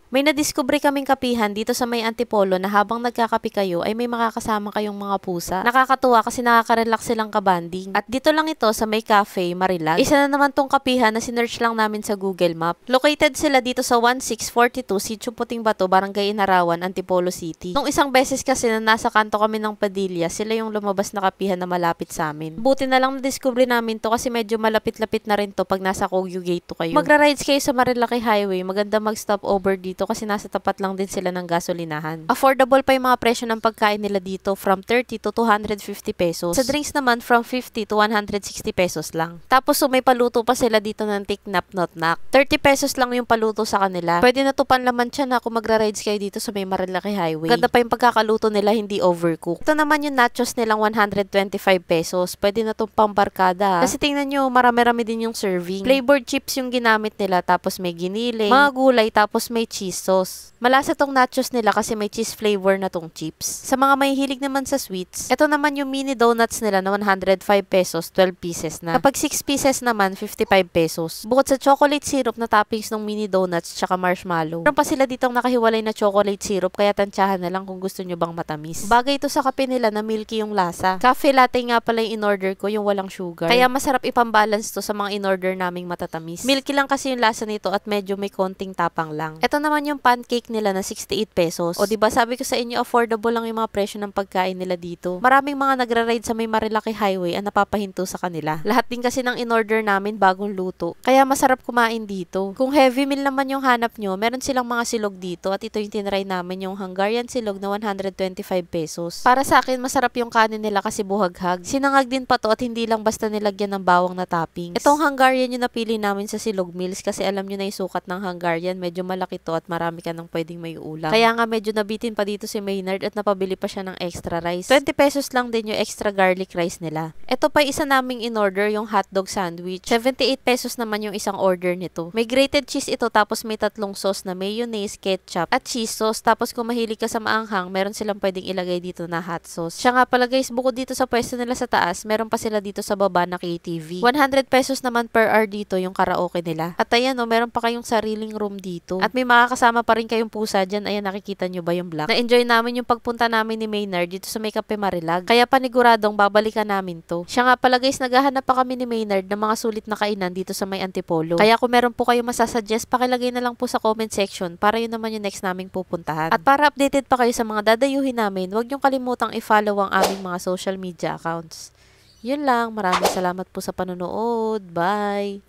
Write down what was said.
May nadiskubre kaming kapihan dito sa may Antipolo na habang nagkakape kayo ay may makakasama kayong mga pusa. Nakakatuwa kasi nakaka-relax silang kabanding. At dito lang ito sa may cafe, Marilag. Isa na naman tong kapihan na sinearch lang namin sa Google Map. Located sila dito sa 1642 Sitio Puting Bato, Barangay Inarawan, Antipolo City. Nung isang beses kasi na nasa kanto kami ng Padilla, sila yung lumabas na kapihan na malapit sa amin. Buti na lang nadiskubre namin to kasi medyo malapit-lapit na rin to pag nasa Kogyo Gate to kayo. Magra-rides kayo sa Marilaki Highway, maganda mag-stop over dito kasi nasa tapat lang din sila ng gasolinahan. Affordable pa yung mga presyo ng pagkain nila dito from 30 to 250 pesos. Sa drinks naman from 50 to 160 pesos lang. Tapos may paluto pa sila dito ng tiknap notnak. 30 pesos lang yung paluto sa kanila. Pwede na to panlaman siya na kung magra-rides kayo dito sa may Marilaki Highway. Ganda pa yung pagkakaluto nila, hindi overcooked. Ito naman yung nachos nilang 125 pesos. Pwede na tong pambarkada. Kasi tingnan nyo, marami-rami din yung serving. Flavored chips yung ginamit nila, tapos may giniling, mga gulay, tapos may cheese sauce. Malasa tong nachos nila kasi may cheese flavor na tong chips. Sa mga may hilig naman sa sweets, ito naman yung mini donuts nila na 105 pesos, 12 pieces na. Kapag 6 pieces naman, 55 pesos. Bukod sa chocolate syrup na toppings ng mini donuts tsaka marshmallow. Meron pa sila ditong nakahiwalay na chocolate syrup kaya tansyahan na lang kung gusto nyo bang matamis. Bagay ito sa kape nila na milky yung lasa. Cafe latte nga pala yung in-order ko, yung walang sugar. Kaya masarap ipambalance to sa mga in-order naming matatamis. Milky lang kasi yung lasa nito at medyo may konting tapang lang. Ito naman yung pancake nila na 68 pesos. O diba sabi ko sa inyo, affordable lang yung mga presyo ng pagkain nila dito. Maraming mga nagra-ride sa may Marilaki Highway ang napapahinto sa kanila. Lahat din kasi ng in-order namin bagong luto. Kaya masarap kumain dito. Kung heavy meal naman yung hanap nyo, meron silang mga silog dito at ito yung tinry namin, yung Hungarian silog na 125 pesos. Para sa akin, masarap yung kanin nila kasi buhaghag. Sinangag din pa to at hindi lang basta nilagyan ng bawang na toppings. Itong Hungarian yung napili namin sa silog meals kasi alam nyo na yung sukat ng Hungarian, medyo malaki to at marami ka ng pwedeng may ulam. Kaya nga medyo nabitin pa dito si Maynard at napabili pa siya ng extra rice. 20 pesos lang din yung extra garlic rice nila. Ito pa isa naming in-order, yung hotdog sandwich. 78 pesos naman yung isang order nito. May grated cheese ito tapos may tatlong sauce na mayonnaise, ketchup at cheese sauce. Tapos kung mahilig ka sa maanghang, meron silang pwedeng ilagay dito na hot sauce. Siya nga pala guys, bukod dito sa pwesto nila sa taas, meron pa sila dito sa baba na KTV. 100 pesos naman per hour dito yung karaoke nila. At ayan meron pa kayong sariling room dito. At may makakasama pa rin kayong pusa dyan. Ayan, nakikita nyo ba yung black? Na-enjoy namin yung pagpunta namin ni Maynard dito sa may Cafe Marilag. Kaya paniguradong babalikan namin to. Siya nga pala guys, naghahanap pa kami ni Maynard ng mga sulit na kainan dito sa may Antipolo. Kaya kung meron po kayo masasuggest, pakilagay na lang po sa comment section para yun naman yung next naming pupuntahan. At para updated pa kayo sa mga dadayuhin namin, huwag niyong kalimutang i-follow ang aming mga social media accounts. Yun lang, maraming salamat po sa panonood. Bye!